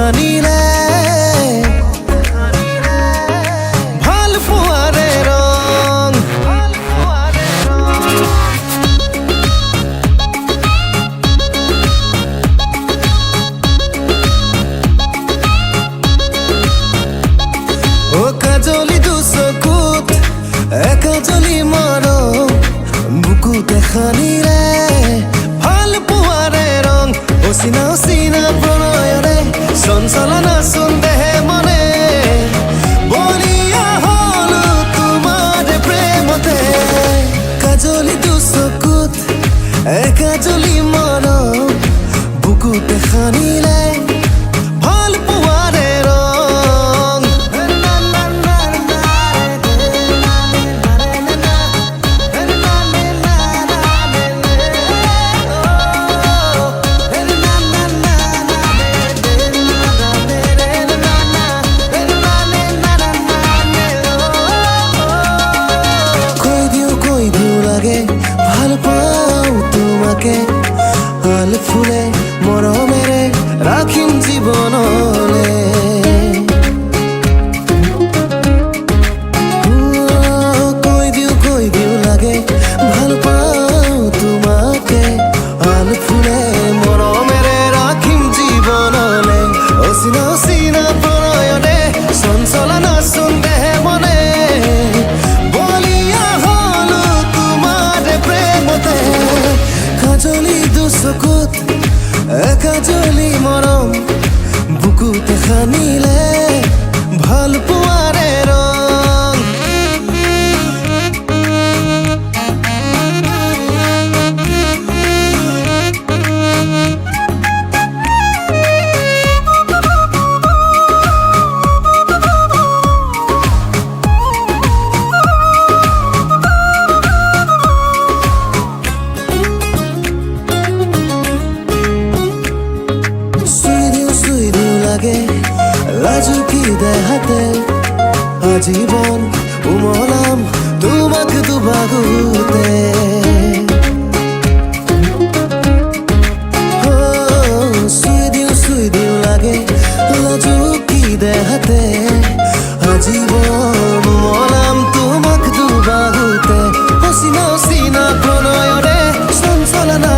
সানিলে ভাল পোৱাৰে ৰং ও কাজলি দুচকুত একাজলি মৰম বুকুতে সানিলে ভাল পোৱাৰে ৰং অচিনা অচিনা প্ৰণয়ৰে চঞ্চলনা দেহে মনে বলিয়া হলো তোমাৰ প্ৰেমতে কাজলি দুচকুত একাজলি মৰম বুকুতে সানিলে ভাল পোৱাৰে ৰং ভাল পাওঁ তোমাকে ভাল ফুলে মৰমেৰে ৰাখিম জীৱনলে কৈ দিও লাগে ভাল পাওঁ তোমাকে ভাল ফুলে মৰমেৰে ৰাখিম জীৱনলে অচিনা অচিনা প্ৰণয়নে চঞ্চলনা দেহে মনে কাজলি দুচকুত একাজলি মৰম বুকুতে সানিলে ভাল পোৱাৰে ৰং লাজুকি দেহাতে আজীবন উমলাম তোমাক দুবাহুতে চুই দিও লাগে লাজুকি দেহাতে আজীবন উমলাম তোমাক দুবাহুতে অচিনা অচিনা প্ৰণয়ৰে চঞ্চলনা